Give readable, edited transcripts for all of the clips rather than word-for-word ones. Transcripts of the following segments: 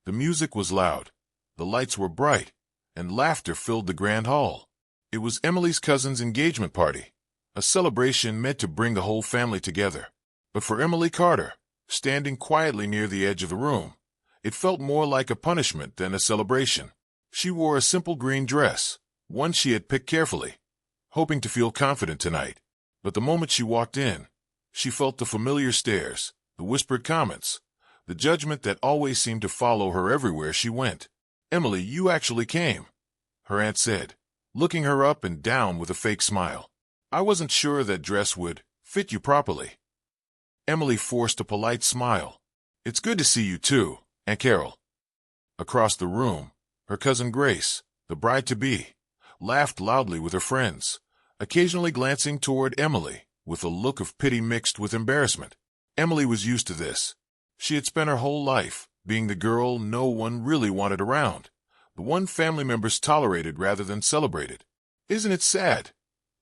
The music was loud, the lights were bright, and laughter filled the grand hall. It was Emily's cousin's engagement party, a celebration meant to bring the whole family together. But for Emily Carter, standing quietly near the edge of the room, it felt more like a punishment than a celebration. She wore a simple green dress, one she had picked carefully, hoping to feel confident tonight. But the moment she walked in, she felt the familiar stares, the whispered comments, the judgment that always seemed to follow her everywhere she went. "Emily, you actually came," her aunt said, looking her up and down with a fake smile. "I wasn't sure that dress would fit you properly." Emily forced a polite smile. "It's good to see you too, Aunt Carol." Across the room, her cousin Grace, the bride-to-be, laughed loudly with her friends, occasionally glancing toward Emily with a look of pity mixed with embarrassment. Emily was used to this. She had spent her whole life being the girl no one really wanted around, the one family members tolerated rather than celebrated. "Isn't it sad?"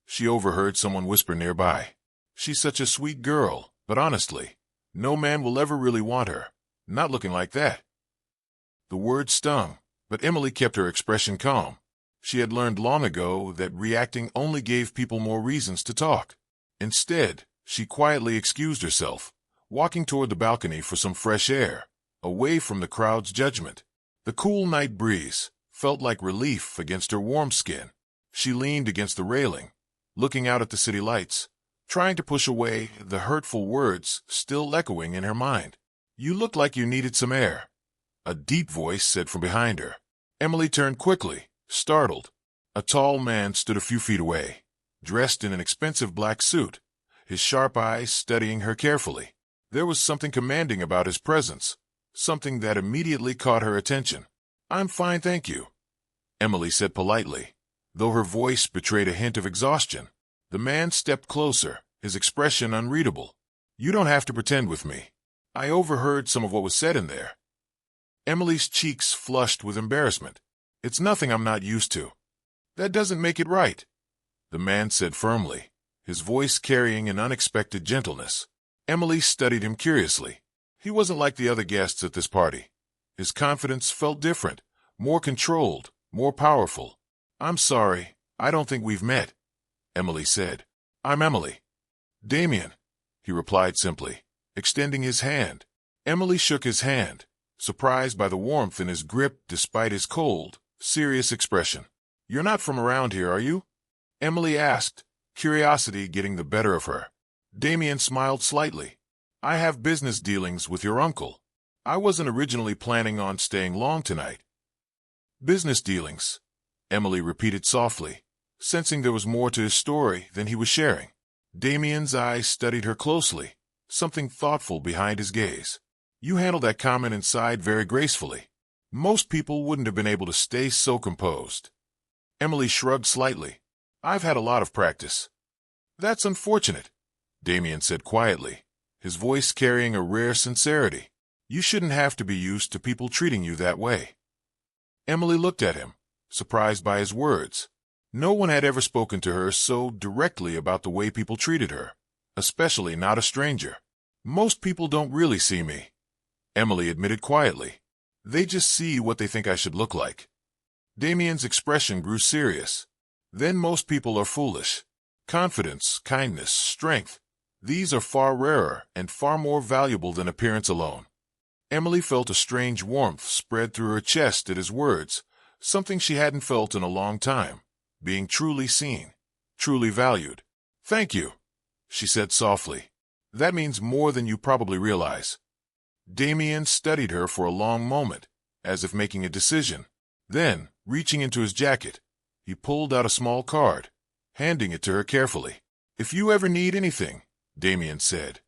she overheard someone whisper nearby. "She's such a sweet girl, but honestly, no man will ever really want her, not looking like that." The word stung, but Emily kept her expression calm. She had learned long ago that reacting only gave people more reasons to talk. Instead, she quietly excused herself, walking toward the balcony for some fresh air, away from the crowd's judgment. The cool night breeze felt like relief against her warm skin. She leaned against the railing, looking out at the city lights, trying to push away the hurtful words still echoing in her mind. "You look like you needed some air," a deep voice said from behind her. Emily turned quickly, startled. A tall man stood a few feet away, dressed in an expensive black suit, his sharp eyes studying her carefully. There was something commanding about his presence, something that immediately caught her attention. "I'm fine, thank you," Emily said politely, though her voice betrayed a hint of exhaustion. The man stepped closer, his expression unreadable. "You don't have to pretend with me. I overheard some of what was said in there." Emily's cheeks flushed with embarrassment. "It's nothing I'm not used to." "That doesn't make it right," the man said firmly, his voice carrying an unexpected gentleness. Emily studied him curiously. He wasn't like the other guests at this party. His confidence felt different, more controlled, more powerful. "I'm sorry, I don't think we've met," Emily said. "I'm Emily." "Damien," he replied simply, extending his hand. Emily shook his hand, surprised by the warmth in his grip despite his cold, serious expression. "You're not from around here, are you?" Emily asked, curiosity getting the better of her. Damien smiled slightly. "I have business dealings with your uncle. I wasn't originally planning on staying long tonight." "Business dealings," Emily repeated softly, sensing there was more to his story than he was sharing. Damien's eyes studied her closely, something thoughtful behind his gaze. "You handled that comment inside very gracefully. Most people wouldn't have been able to stay so composed." Emily shrugged slightly. "I've had a lot of practice." "That's unfortunate," Damien said quietly, his voice carrying a rare sincerity. "You shouldn't have to be used to people treating you that way." Emily looked at him, surprised by his words. No one had ever spoken to her so directly about the way people treated her, especially not a stranger. "Most people don't really see me," Emily admitted quietly. "They just see what they think I should look like." Damien's expression grew serious. "Then most people are foolish. Confidence, kindness, strength, these are far rarer and far more valuable than appearance alone." Emily felt a strange warmth spread through her chest at his words, something she hadn't felt in a long time, being truly seen, truly valued. "Thank you," she said softly. "That means more than you probably realize." Damien studied her for a long moment, as if making a decision. Then, reaching into his jacket, he pulled out a small card, handing it to her carefully. "If you ever need anything," Damien said,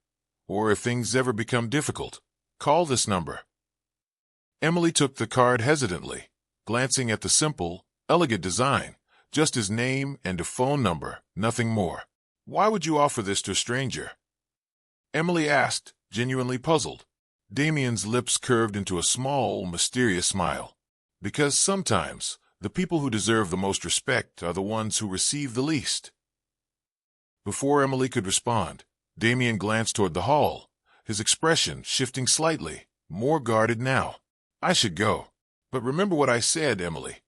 "or if things ever become difficult, call this number." Emily took the card hesitantly, glancing at the simple, elegant design, just his name and a phone number, nothing more. "Why would you offer this to a stranger?" Emily asked, genuinely puzzled. Damien's lips curved into a small, mysterious smile. "Because sometimes the people who deserve the most respect are the ones who receive the least." Before Emily could respond, Damien glanced toward the hall, his expression shifting slightly, more guarded now. I should go. But remember what I said, Emily.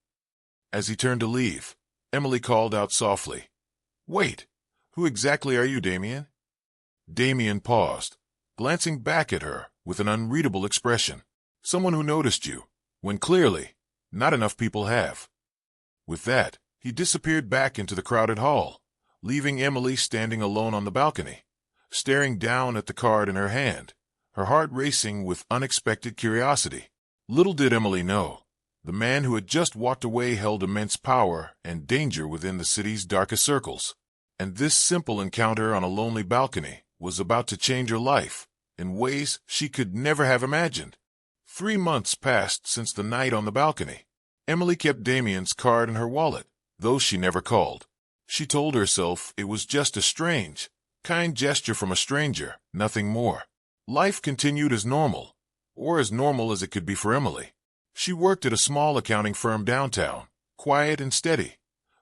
As he turned to leave, Emily called out softly, "Wait, who exactly are you, Damien?" Damien paused, glancing back at her with an unreadable expression. "Someone who noticed you, when clearly, not enough people have." With that, he disappeared back into the crowded hall, leaving Emily standing alone on the balcony, staring down at the card in her hand, her heart racing with unexpected curiosity. Little did Emily know, the man who had just walked away held immense power and danger within the city's darkest circles. And this simple encounter on a lonely balcony was about to change her life in ways she could never have imagined. 3 months passed since the night on the balcony. Emily kept Damien's card in her wallet, though she never called. She told herself it was just a strange, kind gesture from a stranger, nothing more. Life continued as normal, or as normal as it could be for Emily. She worked at a small accounting firm downtown, quiet and steady,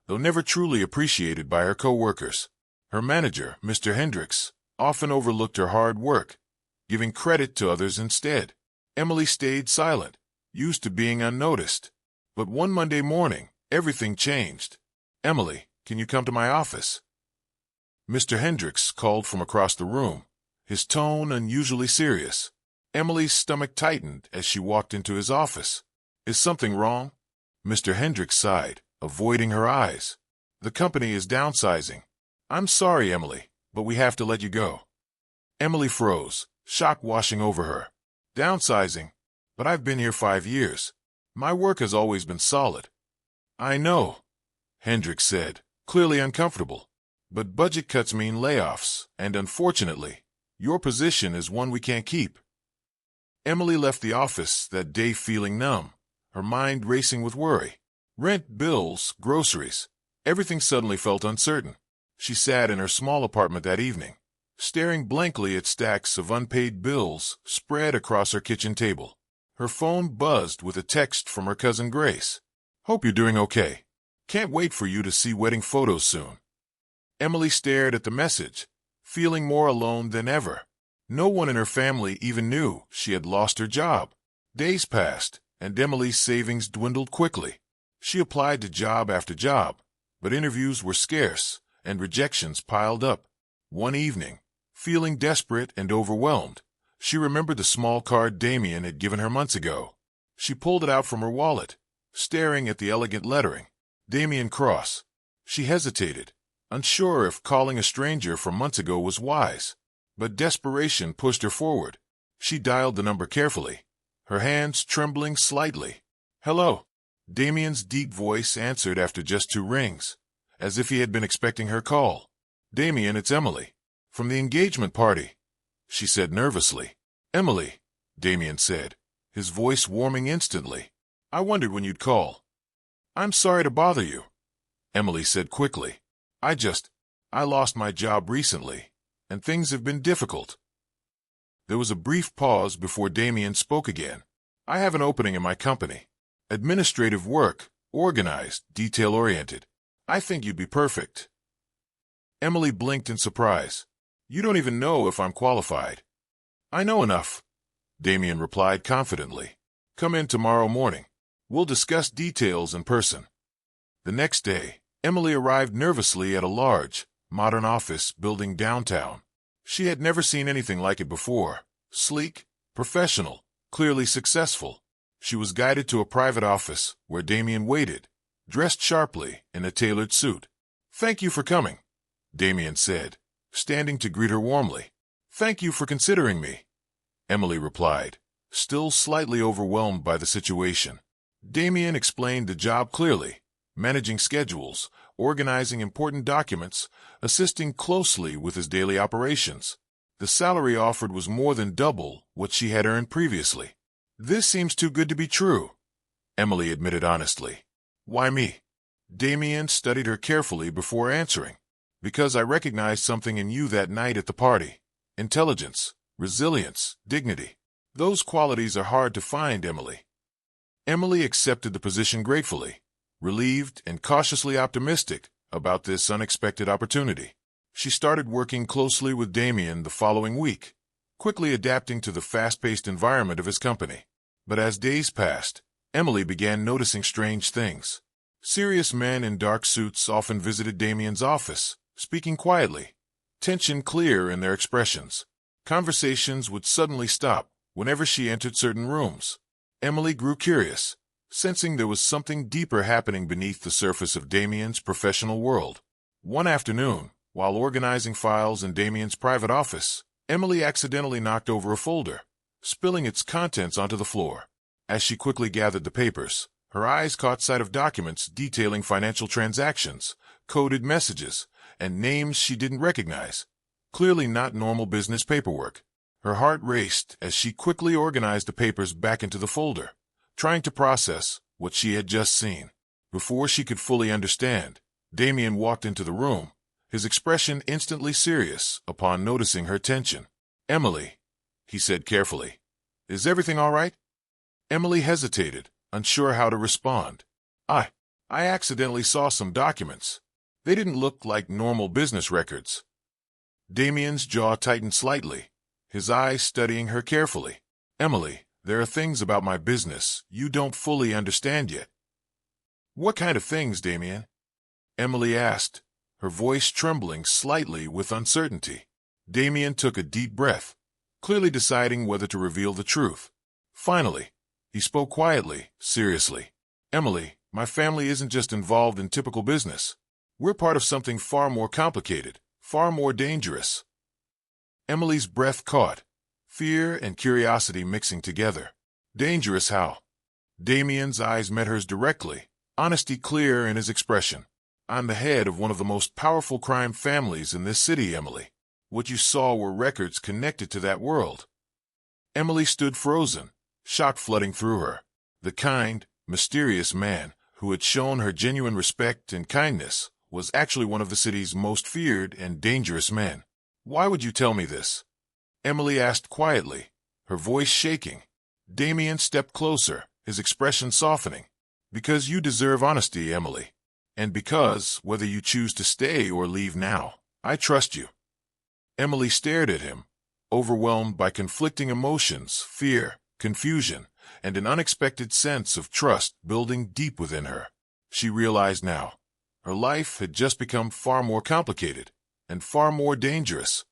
though never truly appreciated by her co-workers. Her manager, Mr. Hendricks, often overlooked her hard work, giving credit to others instead. Emily stayed silent, used to being unnoticed. But one Monday morning, everything changed. "Emily, can you come to my office?" Mr. Hendricks called from across the room, his tone unusually serious. Emily's stomach tightened as she walked into his office. "Is something wrong?" Mr. Hendricks sighed, avoiding her eyes. "The company is downsizing." "I'm sorry, Emily, but we have to let you go." Emily froze, shock washing over her. "Downsizing? But I've been here 5 years. My work has always been solid." "I know," Hendricks said, clearly uncomfortable. "But budget cuts mean layoffs, and unfortunately, your position is one we can't keep." Emily left the office that day feeling numb, her mind racing with worry. Rent, bills, groceries, everything suddenly felt uncertain. She sat in her small apartment that evening, staring blankly at stacks of unpaid bills spread across her kitchen table. Her phone buzzed with a text from her cousin Grace. "Hope you're doing okay. Can't wait for you to see wedding photos soon." Emily stared at the message, feeling more alone than ever. No one in her family even knew she had lost her job. Days passed, and Emily's savings dwindled quickly. She applied to job after job, but interviews were scarce, and rejections piled up. One evening, feeling desperate and overwhelmed, she remembered the small card Damien had given her months ago. She pulled it out from her wallet, staring at the elegant lettering, "Damien Cross." She hesitated, unsure if calling a stranger from months ago was wise. But desperation pushed her forward. She dialed the number carefully, her hands trembling slightly. "Hello." Damien's deep voice answered after just 2 rings, as if he had been expecting her call. "Damien, it's Emily. From the engagement party," she said nervously. "Emily," Damien said, his voice warming instantly. "I wondered when you'd call." "I'm sorry to bother you," Emily said quickly. I lost my job recently, and things have been difficult." There was a brief pause before Damien spoke again. "I have an opening in my company. Administrative work, organized, detail-oriented. I think you'd be perfect." Emily blinked in surprise. "You don't even know if I'm qualified." "I know enough," Damien replied confidently. "Come in tomorrow morning. We'll discuss details in person." The next day, Emily arrived nervously at a large, modern office building downtown. She had never seen anything like it before. Sleek, professional, clearly successful. She was guided to a private office where Damien waited, dressed sharply in a tailored suit. "Thank you for coming," Damien said, standing to greet her warmly. "Thank you for considering me," Emily replied, still slightly overwhelmed by the situation. Damien explained the job clearly, managing schedules, organizing important documents, assisting closely with his daily operations. The salary offered was more than double what she had earned previously. "This seems too good to be true," Emily admitted honestly. "Why me?" Damien studied her carefully before answering. "Because I recognized something in you that night at the party. Intelligence, resilience, dignity. Those qualities are hard to find, Emily." Emily accepted the position gratefully, relieved and cautiously optimistic about this unexpected opportunity. She started working closely with Damien the following week, quickly adapting to the fast-paced environment of his company. But as days passed, Emily began noticing strange things. Serious men in dark suits often visited Damien's office, speaking quietly, tension clear in their expressions. Conversations would suddenly stop whenever she entered certain rooms. Emily grew curious, sensing there was something deeper happening beneath the surface of Damien's professional world. One afternoon, while organizing files in Damien's private office, Emily accidentally knocked over a folder, spilling its contents onto the floor. As she quickly gathered the papers, her eyes caught sight of documents detailing financial transactions, coded messages, and names she didn't recognize. Clearly not normal business paperwork. Her heart raced as she quickly organized the papers back into the folder, trying to process what she had just seen. Before she could fully understand, Damien walked into the room, his expression instantly serious upon noticing her tension. "Emily," he said carefully, "is everything all right?" Emily hesitated, unsure how to respond. I accidentally saw some documents. They didn't look like normal business records." Damien's jaw tightened slightly, his eyes studying her carefully. "Emily, there are things about my business you don't fully understand yet." "What kind of things, Damien?" Emily asked, her voice trembling slightly with uncertainty. Damien took a deep breath, clearly deciding whether to reveal the truth. Finally, he spoke quietly, seriously. "Emily, my family isn't just involved in typical business. We're part of something far more complicated, far more dangerous." Emily's breath caught, fear and curiosity mixing together. "Dangerous how?" Damien's eyes met hers directly, honesty clear in his expression. "I'm the head of one of the most powerful crime families in this city, Emily. What you saw were records connected to that world." Emily stood frozen, shock flooding through her. The kind, mysterious man who had shown her genuine respect and kindness was actually one of the city's most feared and dangerous men. "Why would you tell me this?" Emily asked quietly, her voice shaking. Damien stepped closer, his expression softening. "Because you deserve honesty, Emily. And because, whether you choose to stay or leave now, I trust you." Emily stared at him, overwhelmed by conflicting emotions, fear, confusion, and an unexpected sense of trust building deep within her. She realized now, her life had just become far more complicated and far more dangerous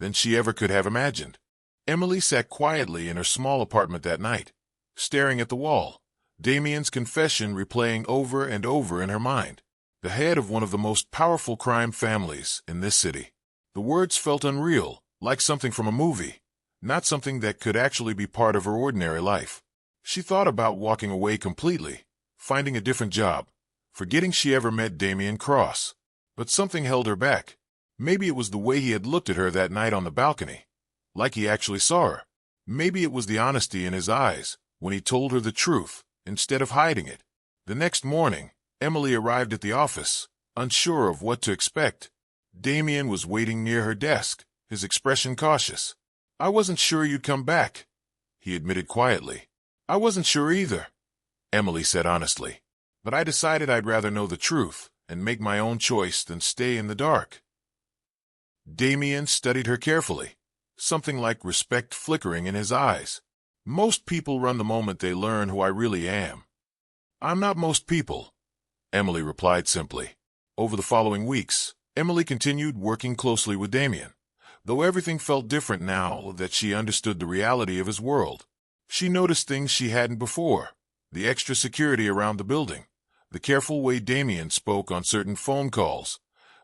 than she ever could have imagined. Emily sat quietly in her small apartment that night, staring at the wall, Damien's confession replaying over and over in her mind. The head of one of the most powerful crime families in this city. The words felt unreal, like something from a movie, not something that could actually be part of her ordinary life. She thought about walking away completely, finding a different job, forgetting she ever met Damien Cross. But something held her back. Maybe it was the way he had looked at her that night on the balcony, like he actually saw her. Maybe it was the honesty in his eyes when he told her the truth instead of hiding it. The next morning, Emily arrived at the office, unsure of what to expect. Damien was waiting near her desk, his expression cautious. "I wasn't sure you'd come back," he admitted quietly. "I wasn't sure either," Emily said honestly. "But I decided I'd rather know the truth and make my own choice than stay in the dark." Damien studied her carefully, something like respect flickering in his eyes. "Most people run the moment they learn who I really am." "I'm not most people," Emily replied simply. Over the following weeks, Emily continued working closely with Damien, though everything felt different now that she understood the reality of his world. She noticed things she hadn't before: the extra security around the building, the careful way Damien spoke on certain phone calls,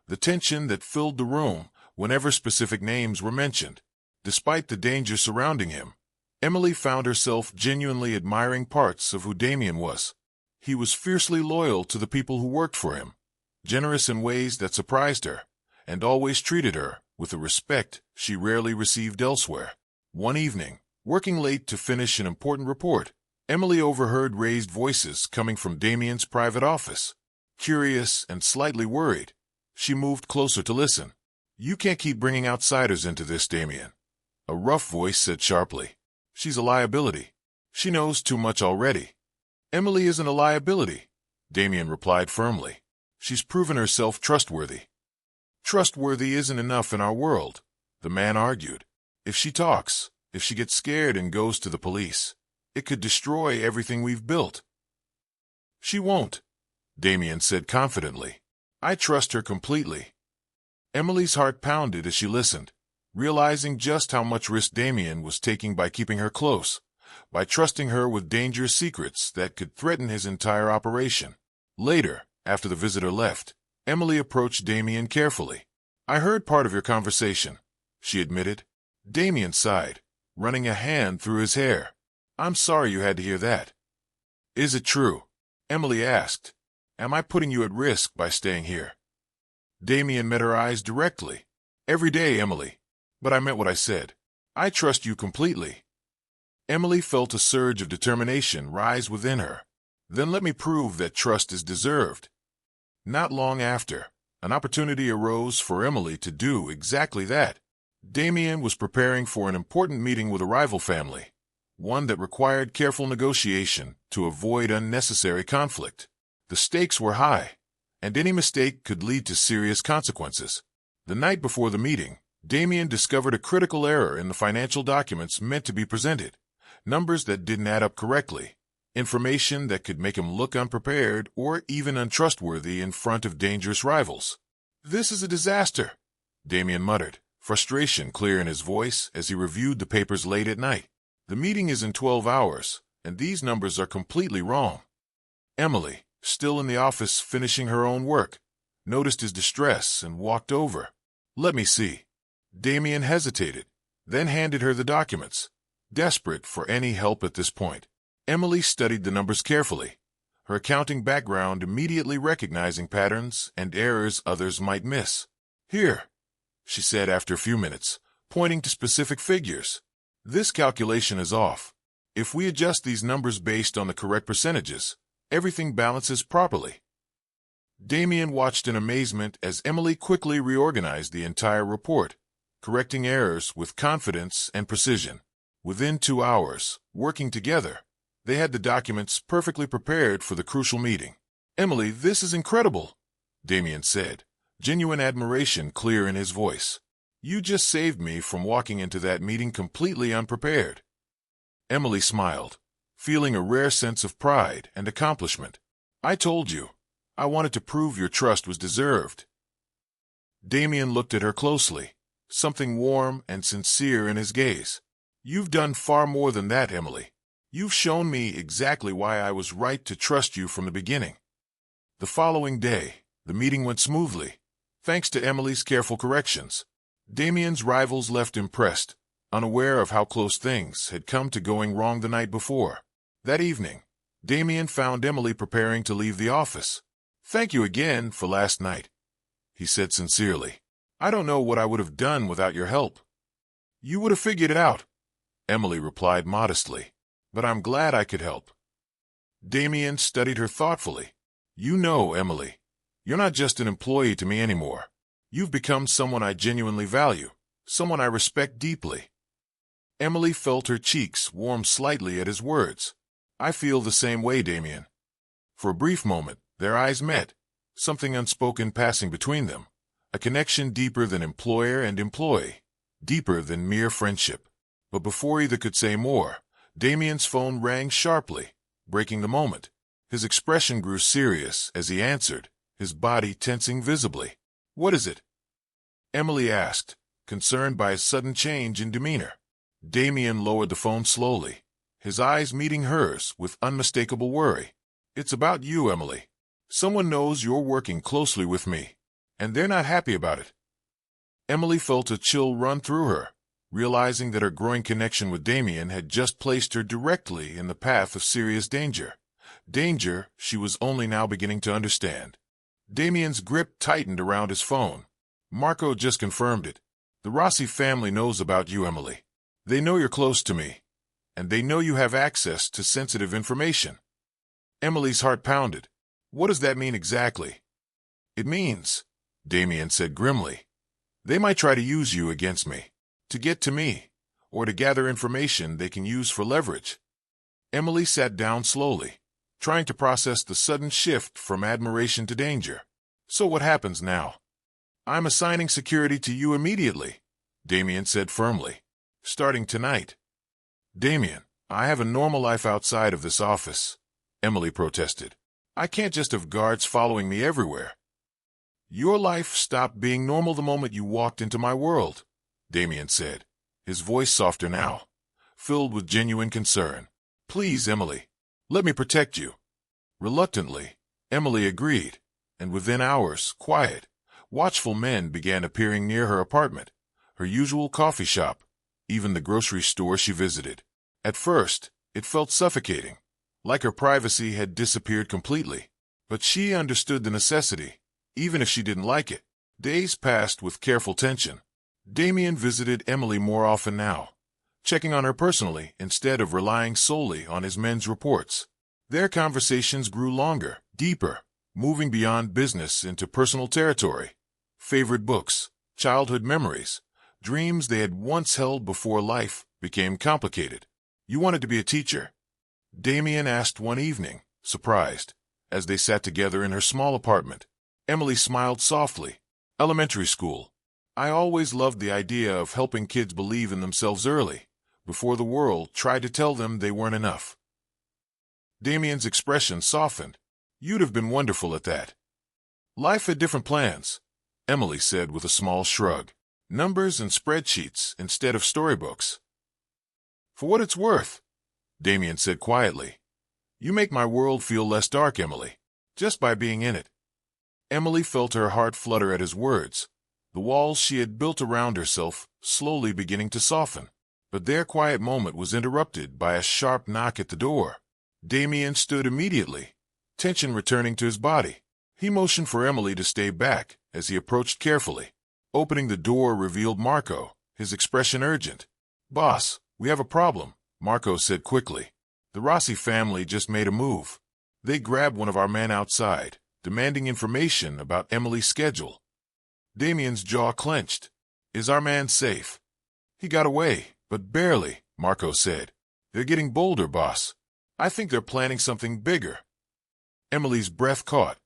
the tension that filled the room whenever specific names were mentioned. Despite the danger surrounding him, Emily found herself genuinely admiring parts of who Damien was. He was fiercely loyal to the people who worked for him, generous in ways that surprised her, and always treated her with a respect she rarely received elsewhere. One evening, working late to finish an important report, Emily overheard raised voices coming from Damien's private office. Curious and slightly worried, she moved closer to listen. "You can't keep bringing outsiders into this, Damien," a rough voice said sharply. "She's a liability. She knows too much already." "Emily isn't a liability," Damien replied firmly. "She's proven herself trustworthy." "Trustworthy isn't enough in our world," the man argued. "If she talks, if she gets scared and goes to the police, It could destroy everything we've built. She won't, Damien said confidently. I trust her completely. Emily's heart pounded as she listened, realizing just how much risk Damien was taking by keeping her close, by trusting her with dangerous secrets that could threaten his entire operation. Later, after the visitor left, Emily approached Damien carefully. I heard part of your conversation, she admitted. Damien sighed, running a hand through his hair. I'm sorry you had to hear that. Is it true? Emily asked. Am I putting you at risk by staying here? Damien met her eyes directly. Every day, Emily. But I meant what I said. I trust you completely. Emily felt a surge of determination rise within her. Then let me prove that trust is deserved. Not long after, an opportunity arose for Emily to do exactly that. Damien was preparing for an important meeting with a rival family, one that required careful negotiation to avoid unnecessary conflict. The stakes were high, and any mistake could lead to serious consequences. The night before the meeting, Damien discovered a critical error in the financial documents meant to be presented. Numbers that didn't add up correctly. Information that could make him look unprepared or even untrustworthy in front of dangerous rivals. This is a disaster, Damien muttered, frustration clear in his voice as he reviewed the papers late at night. The meeting is in 12 hours, and these numbers are completely wrong. Emily, still in the office finishing her own work, noticed his distress and walked over. Let me see. Damien hesitated, then handed her the documents, desperate for any help at this point. Emily studied the numbers carefully, her accounting background immediately recognizing patterns and errors others might miss. Here, she said after a few minutes, pointing to specific figures. This calculation is off. If we adjust these numbers based on the correct percentages, everything balances properly. Damien watched in amazement as Emily quickly reorganized the entire report, correcting errors with confidence and precision. Within 2 hours, working together, they had the documents perfectly prepared for the crucial meeting. Emily, this is incredible, Damien said, genuine admiration clear in his voice. You just saved me from walking into that meeting completely unprepared. Emily smiled, feeling a rare sense of pride and accomplishment. I told you. I wanted to prove your trust was deserved. Damien looked at her closely, something warm and sincere in his gaze. You've done far more than that, Emily. You've shown me exactly why I was right to trust you from the beginning. The following day, the meeting went smoothly, thanks to Emily's careful corrections. Damien's rivals left impressed, unaware of how close things had come to going wrong the night before. That evening, Damien found Emily preparing to leave the office. Thank you again for last night, he said sincerely. I don't know what I would have done without your help. You would have figured it out, Emily replied modestly, but I'm glad I could help. Damien studied her thoughtfully. You know, Emily, you're not just an employee to me anymore. You've become someone I genuinely value, someone I respect deeply. Emily felt her cheeks warm slightly at his words. I feel the same way, Damien. For a brief moment, their eyes met, something unspoken passing between them, a connection deeper than employer and employee, deeper than mere friendship. But before either could say more, Damien's phone rang sharply, breaking the moment. His expression grew serious as he answered, his body tensing visibly. What is it? Emily asked, concerned by a sudden change in demeanor. Damien lowered the phone slowly, his eyes meeting hers with unmistakable worry. It's about you, Emily. Someone knows you're working closely with me, and they're not happy about it. Emily felt a chill run through her, realizing that her growing connection with Damien had just placed her directly in the path of serious danger. Danger she was only now beginning to understand. Damien's grip tightened around his phone. Marco just confirmed it. The Rossi family knows about you, Emily. They know you're close to me, and they know you have access to sensitive information. Emily's heart pounded. What does that mean exactly? It means, Damien said grimly, they might try to use you against me, to get to me, or to gather information they can use for leverage. Emily sat down slowly, trying to process the sudden shift from admiration to danger. So what happens now? I'm assigning security to you immediately, Damien said firmly. Starting tonight. Damien, I have a normal life outside of this office, Emily protested. I can't just have guards following me everywhere. Your life stopped being normal the moment you walked into my world, Damien said, his voice softer now, filled with genuine concern. Please, Emily, let me protect you. Reluctantly, Emily agreed, and within hours, quiet, watchful men began appearing near her apartment, her usual coffee shop, even the grocery store she visited. At first, it felt suffocating, like her privacy had disappeared completely. But she understood the necessity, even if she didn't like it. Days passed with careful tension. Damien visited Emily more often now, checking on her personally instead of relying solely on his men's reports. Their conversations grew longer, deeper, moving beyond business into personal territory. Favorite books, childhood memories, dreams they had once held before life became complicated. You wanted to be a teacher? Damien asked one evening, surprised, as they sat together in her small apartment. Emily smiled softly. Elementary school. I always loved the idea of helping kids believe in themselves early, before the world tried to tell them they weren't enough. Damien's expression softened. You'd have been wonderful at that. Life had different plans, Emily said with a small shrug. Numbers and spreadsheets instead of storybooks. For what it's worth, Damien said quietly. You make my world feel less dark, Emily, just by being in it. Emily felt her heart flutter at his words, the walls she had built around herself slowly beginning to soften. But their quiet moment was interrupted by a sharp knock at the door. Damien stood immediately, tension returning to his body. He motioned for Emily to stay back as he approached carefully. Opening the door revealed Marco, his expression urgent. Boss, we have a problem, Marco said quickly. The Rossi family just made a move. They grabbed one of our men outside, demanding information about Emily's schedule. Damien's jaw clenched. Is our man safe? He got away, but barely, Marco said. They're getting bolder, boss. I think they're planning something bigger. Emily's breath caught.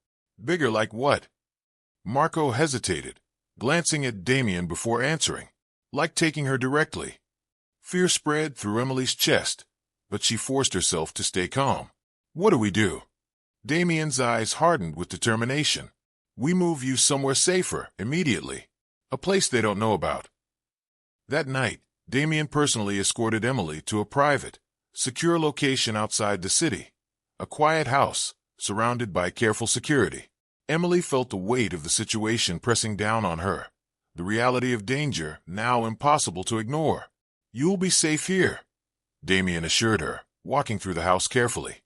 Bigger like what? Marco hesitated, glancing at Damien before answering, like taking her directly. Fear spread through Emily's chest, but she forced herself to stay calm. What do we do? Damien's eyes hardened with determination. We move you somewhere safer, immediately. A place they don't know about. That night, Damien personally escorted Emily to a private, secure location outside the city. A quiet house, surrounded by careful security. Emily felt the weight of the situation pressing down on her, the reality of danger now impossible to ignore. You'll be safe here, Damien assured her, walking through the house carefully,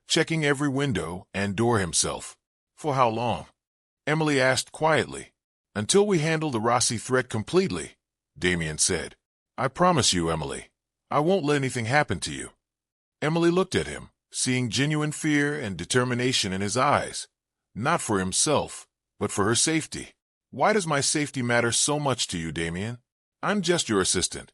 checking every window and door himself. For how long? Emily asked quietly. Until we handle the Rossi threat completely, Damien said. I promise you, Emily, I won't let anything happen to you. Emily looked at him, seeing genuine fear and determination in his eyes. Not for himself, but for her safety. Why does my safety matter so much to you, Damien? I'm just your assistant.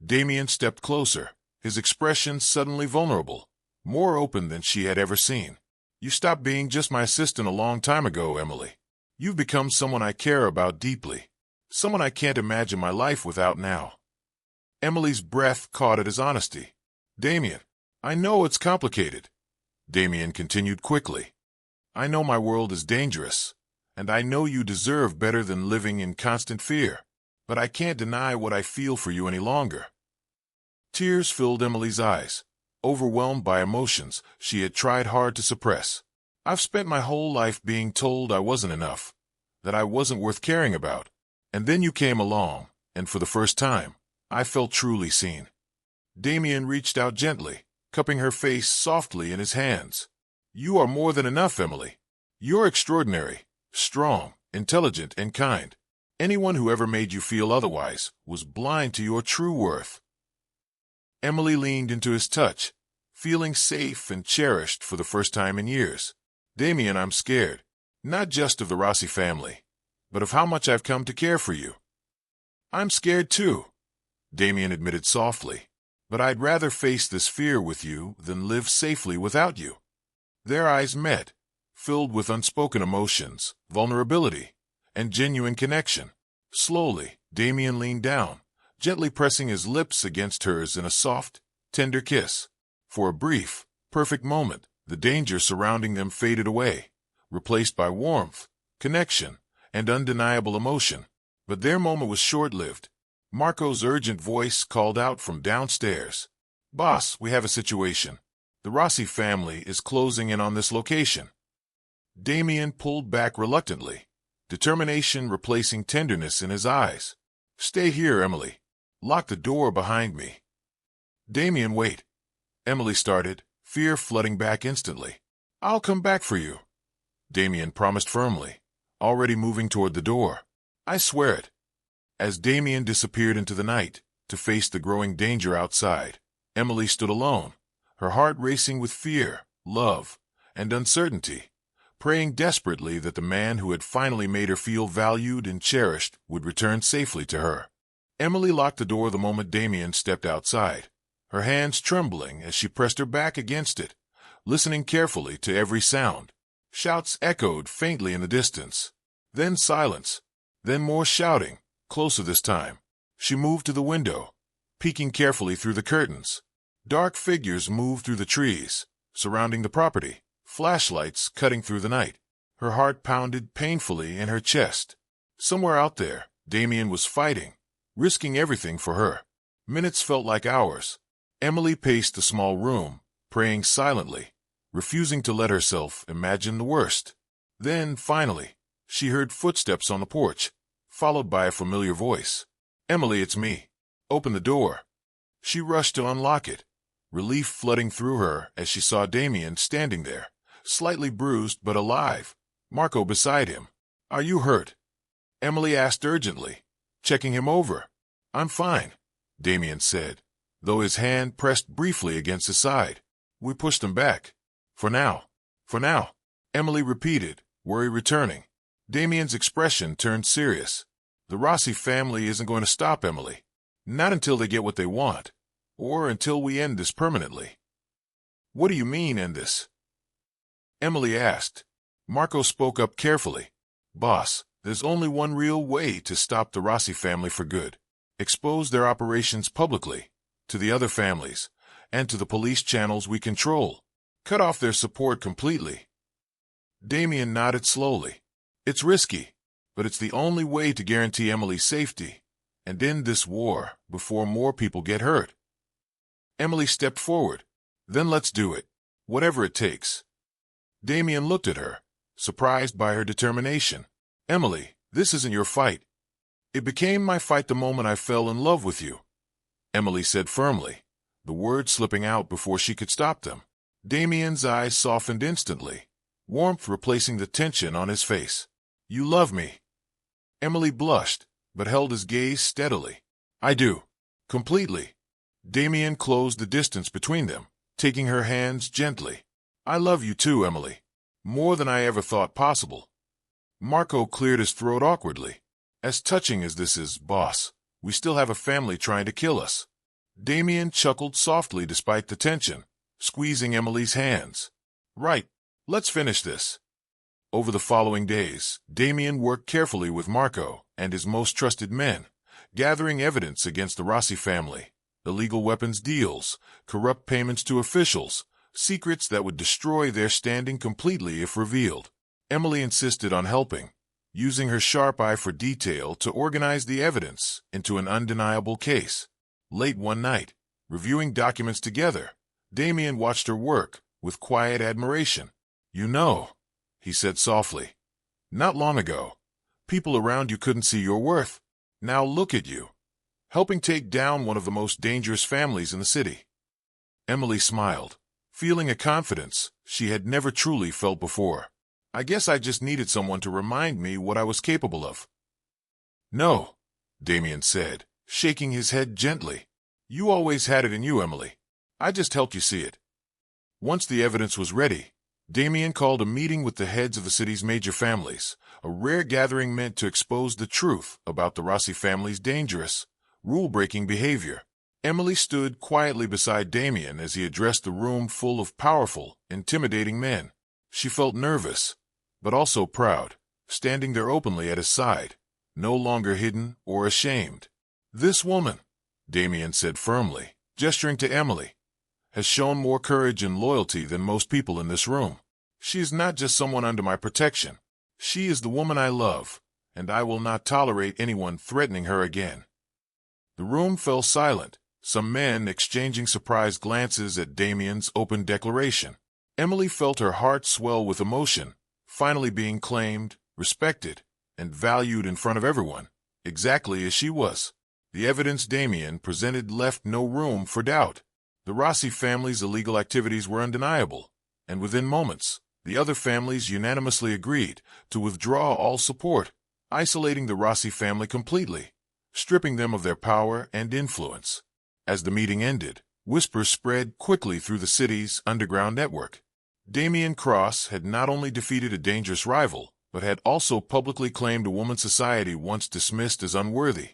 Damien stepped closer, his expression suddenly vulnerable, more open than she had ever seen. You stopped being just my assistant a long time ago, Emily. You've become someone I care about deeply, someone I can't imagine my life without now. Emily's breath caught at his honesty. Damien, I know it's complicated, Damien continued quickly. I know my world is dangerous, and I know you deserve better than living in constant fear, but I can't deny what I feel for you any longer. Tears filled Emily's eyes, overwhelmed by emotions she had tried hard to suppress. I've spent my whole life being told I wasn't enough, that I wasn't worth caring about, and then you came along, and for the first time, I felt truly seen. Damien reached out gently, cupping her face softly in his hands. You are more than enough, Emily. You're extraordinary, strong, intelligent, and kind. Anyone who ever made you feel otherwise was blind to your true worth. Emily leaned into his touch, feeling safe and cherished for the first time in years. Damien, I'm scared, not just of the Rossi family, but of how much I've come to care for you. I'm scared too, Damien admitted softly, but I'd rather face this fear with you than live safely without you. Their eyes met, filled with unspoken emotions, vulnerability, and genuine connection. Slowly, Damien leaned down, gently pressing his lips against hers in a soft, tender kiss. For a brief, perfect moment, the danger surrounding them faded away, replaced by warmth, connection, and undeniable emotion. But their moment was short-lived. Marco's urgent voice called out from downstairs. "Boss, we have a situation. The Rossi family is closing in on this location." Damien pulled back reluctantly, determination replacing tenderness in his eyes. "Stay here, Emily. Lock the door behind me." "Damien, wait," Emily started, fear flooding back instantly. "I'll come back for you," Damien promised firmly, already moving toward the door. "I swear it." As Damien disappeared into the night, to face the growing danger outside, Emily stood alone, her heart racing with fear, love, and uncertainty, praying desperately that the man who had finally made her feel valued and cherished would return safely to her. Emily locked the door the moment Damien stepped outside, her hands trembling as she pressed her back against it, listening carefully to every sound. Shouts echoed faintly in the distance. Then silence. Then more shouting, closer this time. She moved to the window, peeking carefully through the curtains. Dark figures moved through the trees, surrounding the property, flashlights cutting through the night. Her heart pounded painfully in her chest. Somewhere out there, Damien was fighting, risking everything for her. Minutes felt like hours. Emily paced the small room, praying silently, refusing to let herself imagine the worst. Then, finally, she heard footsteps on the porch, followed by a familiar voice. "Emily, it's me. Open the door." She rushed to unlock it, relief flooding through her as she saw Damien standing there, slightly bruised but alive, Marco beside him. "Are you hurt?" Emily asked urgently, checking him over. "I'm fine," Damien said, though his hand pressed briefly against his side. "We pushed him back. For now." "For now," Emily repeated, worry returning. Damien's expression turned serious. "The Rossi family isn't going to stop, Emily. Not until they get what they want, or until we end this permanently." "What do you mean, end this?" Emily asked. Marco spoke up carefully. "Boss, there's only one real way to stop the Rossi family for good. Expose their operations publicly, to the other families, and to the police channels we control. Cut off their support completely." Damien nodded slowly. "It's risky, but it's the only way to guarantee Emily's safety, and end this war before more people get hurt." Emily stepped forward. "Then let's do it, whatever it takes." Damien looked at her, surprised by her determination. "Emily, this isn't your fight. It became my fight the moment I fell in love with you," Emily said firmly, the words slipping out before she could stop them. Damien's eyes softened instantly, warmth replacing the tension on his face. "You love me." Emily blushed, but held his gaze steadily. "I do. Completely." Damien closed the distance between them, taking her hands gently. "I love you too, Emily. More than I ever thought possible." Marco cleared his throat awkwardly. "As touching as this is, boss, we still have a family trying to kill us." Damien chuckled softly despite the tension, squeezing Emily's hands. "Right. Let's finish this." Over the following days, Damien worked carefully with Marco and his most trusted men, gathering evidence against the Rossi family, illegal weapons deals, corrupt payments to officials, secrets that would destroy their standing completely if revealed. Emily insisted on helping, using her sharp eye for detail to organize the evidence into an undeniable case. Late one night, reviewing documents together, Damien watched her work with quiet admiration. "You know," he said softly, "not long ago, people around you couldn't see your worth. Now look at you, helping take down one of the most dangerous families in the city." Emily smiled, feeling a confidence she had never truly felt before. "I guess I just needed someone to remind me what I was capable of." "No," Damien said, shaking his head gently. "You always had it in you, Emily. I just helped you see it." Once the evidence was ready, Damien called a meeting with the heads of the city's major families, a rare gathering meant to expose the truth about the Rossi family's dangerous, rule-breaking behavior. Emily stood quietly beside Damien as he addressed the room full of powerful, intimidating men. She felt nervous, but also proud, standing there openly at his side, no longer hidden or ashamed. "This woman," Damien said firmly, gesturing to Emily, has shown more courage and loyalty than most people in this room. She is not just someone under my protection. She is the woman I love, and I will not tolerate anyone threatening her again." The room fell silent, some men exchanging surprised glances at Damien's open declaration. Emily felt her heart swell with emotion, finally being claimed, respected, and valued in front of everyone, exactly as she was. The evidence Damien presented left no room for doubt. The Rossi family's illegal activities were undeniable, and within moments, the other families unanimously agreed to withdraw all support, isolating the Rossi family completely, stripping them of their power and influence. As the meeting ended, whispers spread quickly through the city's underground network. Damien Cross had not only defeated a dangerous rival, but had also publicly claimed a woman society once dismissed as unworthy,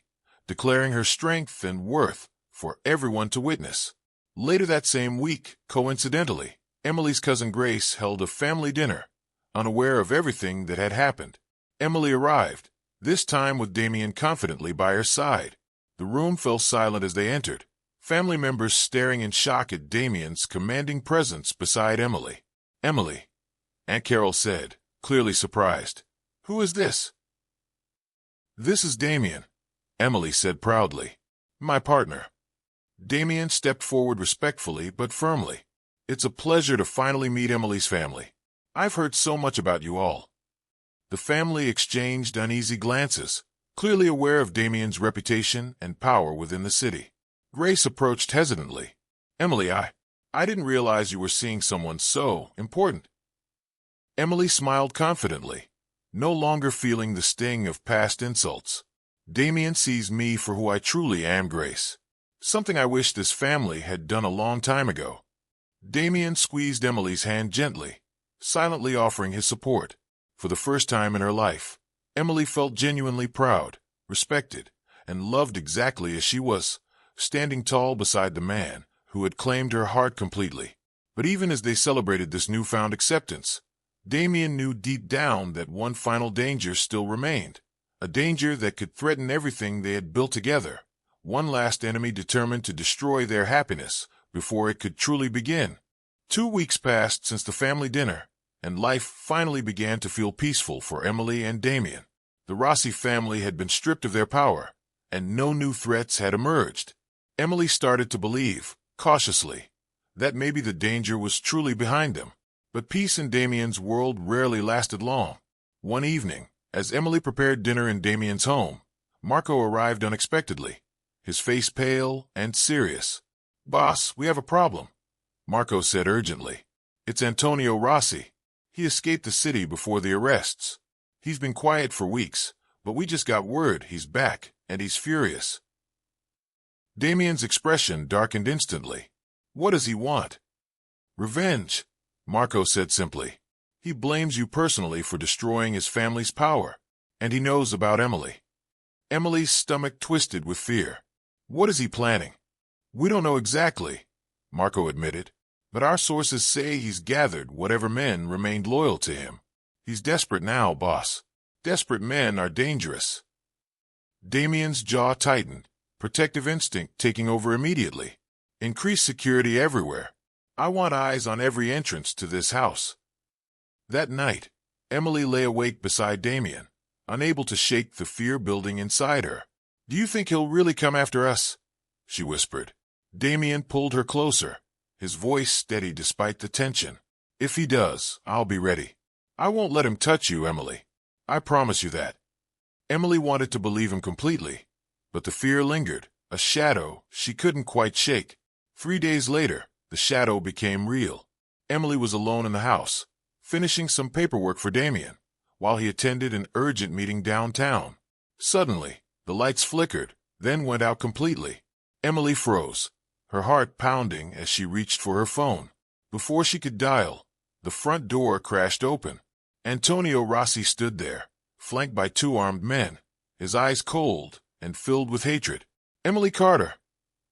declaring her strength and worth for everyone to witness. Later that same week, coincidentally, Emily's cousin Grace held a family dinner, unaware of everything that had happened. Emily arrived, this time with Damien confidently by her side. The room fell silent as they entered, family members staring in shock at Damien's commanding presence beside Emily. "Emily," Aunt Carol said, clearly surprised. "Who is this?" "This is Damien," Emily said proudly. "My partner." Damien stepped forward respectfully but firmly. "It's a pleasure to finally meet Emily's family. I've heard so much about you all." The family exchanged uneasy glances, clearly aware of Damien's reputation and power within the city. Grace approached hesitantly. "Emily, I didn't realize you were seeing someone so important." Emily smiled confidently, no longer feeling the sting of past insults. "Damien sees me for who I truly am, Grace. Something I wish this family had done a long time ago." Damien squeezed Emily's hand gently, silently offering his support. For the first time in her life, Emily felt genuinely proud, respected, and loved exactly as she was, standing tall beside the man who had claimed her heart completely. But even as they celebrated this newfound acceptance, Damien knew deep down that one final danger still remained, a danger that could threaten everything they had built together, one last enemy determined to destroy their happiness before it could truly begin. 2 weeks passed since the family dinner, and life finally began to feel peaceful for Emily and Damien. The Rossi family had been stripped of their power, and no new threats had emerged. Emily started to believe, cautiously, that maybe the danger was truly behind them. But peace in Damien's world rarely lasted long. One evening, as Emily prepared dinner in Damien's home, Marco arrived unexpectedly, his face pale and serious. "Boss, we have a problem," Marco said urgently. "It's Antonio Rossi. He escaped the city before the arrests. He's been quiet for weeks, but we just got word he's back, and he's furious." Damien's expression darkened instantly. "What does he want?" "Revenge," Marco said simply. "He blames you personally for destroying his family's power, and he knows about Emily." Emily's stomach twisted with fear. "What is he planning?" "We don't know exactly," Marco admitted, "but our sources say he's gathered whatever men remained loyal to him. He's desperate now, boss. Desperate men are dangerous." Damien's jaw tightened, protective instinct taking over immediately. "Increase security everywhere. I want eyes on every entrance to this house." That night, Emily lay awake beside Damien, unable to shake the fear building inside her. "Do you think he'll really come after us?" she whispered. Damien pulled her closer, his voice steady despite the tension. "If he does, I'll be ready. I won't let him touch you, Emily. I promise you that." Emily wanted to believe him completely, but the fear lingered, a shadow she couldn't quite shake. 3 days later, the shadow became real. Emily was alone in the house, finishing some paperwork for Damien, while he attended an urgent meeting downtown. Suddenly, the lights flickered, then went out completely. Emily froze, her heart pounding as she reached for her phone. Before she could dial, the front door crashed open. Antonio Rossi stood there, flanked by 2 armed men, his eyes cold and filled with hatred. "Emily Carter,"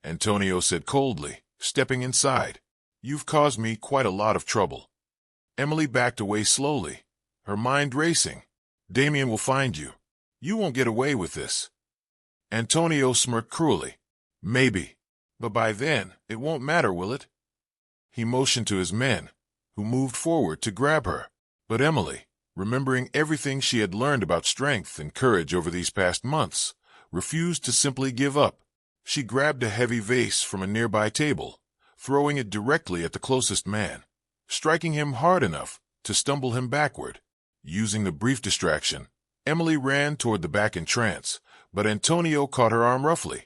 Antonio said coldly, stepping inside. "You've caused me quite a lot of trouble." Emily backed away slowly, her mind racing. "Damien will find you. You won't get away with this." Antonio smirked cruelly. "Maybe. But by then, it won't matter, will it?" He motioned to his men, who moved forward to grab her. But Emily, remembering everything she had learned about strength and courage over these past months, refused to simply give up. She grabbed a heavy vase from a nearby table, throwing it directly at the closest man, striking him hard enough to stumble him backward. Using the brief distraction, Emily ran toward the back entrance, but Antonio caught her arm roughly,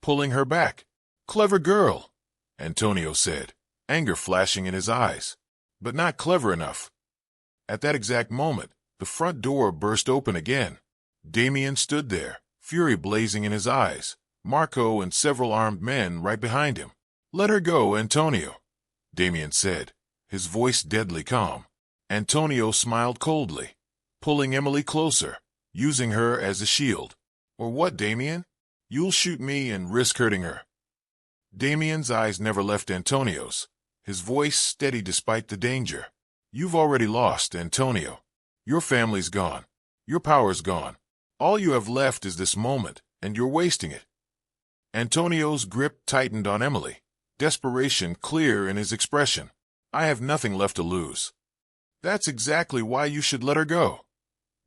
pulling her back. "Clever girl," Antonio said, anger flashing in his eyes, "but not clever enough." At that exact moment, the front door burst open again. Damien stood there, fury blazing in his eyes, Marco and several armed men right behind him. "Let her go, Antonio," Damien said, his voice deadly calm. Antonio smiled coldly, pulling Emily closer, using her as a shield. "Or what, Damien? You'll shoot me and risk hurting her." Damien's eyes never left Antonio's, his voice steady despite the danger. "You've already lost, Antonio. Your family's gone. Your power's gone. All you have left is this moment, and you're wasting it." Antonio's grip tightened on Emily, desperation clear in his expression. "I have nothing left to lose." "That's exactly why you should let her go,"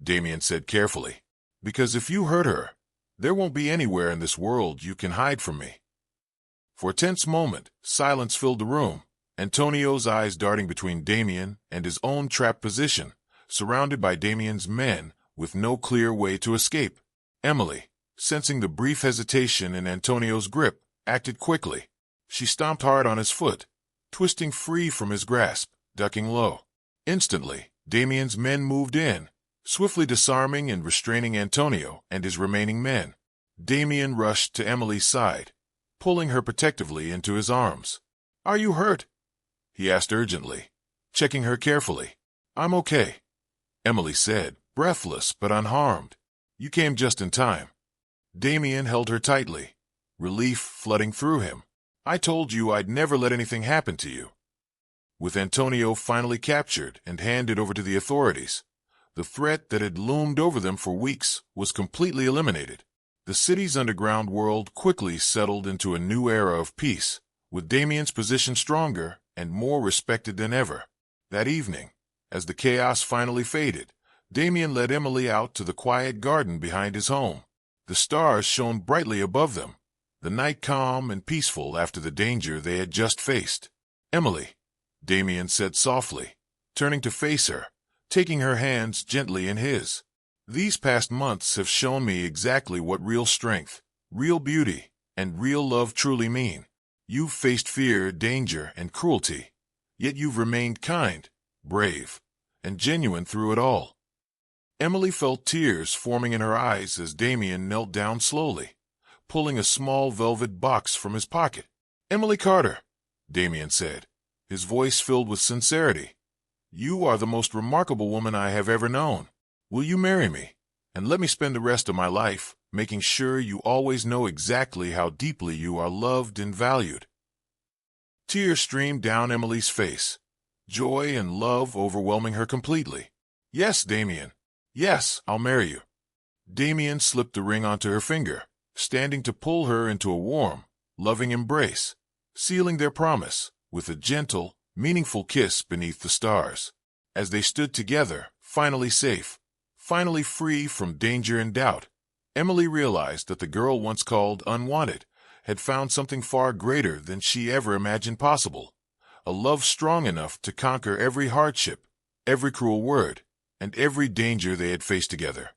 Damien said carefully. "Because if you hurt her, there won't be anywhere in this world you can hide from me." For a tense moment, silence filled the room, Antonio's eyes darting between Damien and his own trapped position, surrounded by Damien's men with no clear way to escape. Emily, sensing the brief hesitation in Antonio's grip, acted quickly. She stomped hard on his foot, twisting free from his grasp, ducking low. Instantly, Damien's men moved in, swiftly disarming and restraining Antonio and his remaining men. Damien rushed to Emily's side, pulling her protectively into his arms. "Are you hurt?" he asked urgently, checking her carefully. "I'm okay," Emily said, breathless but unharmed. "You came just in time." Damien held her tightly, relief flooding through him. "I told you I'd never let anything happen to you." With Antonio finally captured and handed over to the authorities, the threat that had loomed over them for weeks was completely eliminated. The city's underground world quickly settled into a new era of peace, with Damien's position stronger and more respected than ever. That evening, as the chaos finally faded, Damien led Emily out to the quiet garden behind his home. The stars shone brightly above them, the night calm and peaceful after the danger they had just faced. "Emily," Damien said softly, turning to face her, taking her hands gently in his. "These past months have shown me exactly what real strength, real beauty, and real love truly mean. You've faced fear, danger, and cruelty, yet you've remained kind, brave, and genuine through it all." Emily felt tears forming in her eyes as Damien knelt down slowly, pulling a small velvet box from his pocket. "Emily Carter," Damien said, his voice filled with sincerity, "you are the most remarkable woman I have ever known. Will you marry me, and let me spend the rest of my life making sure you always know exactly how deeply you are loved and valued?" Tears streamed down Emily's face, joy and love overwhelming her completely. "Yes, Damien. Yes, I'll marry you." Damien slipped the ring onto her finger, standing to pull her into a warm, loving embrace, sealing their promise with a gentle, meaningful kiss beneath the stars. As they stood together, finally safe, finally free from danger and doubt, Emily realized that the girl once called unwanted had found something far greater than she ever imagined possible, a love strong enough to conquer every hardship, every cruel word, and every danger they had faced together.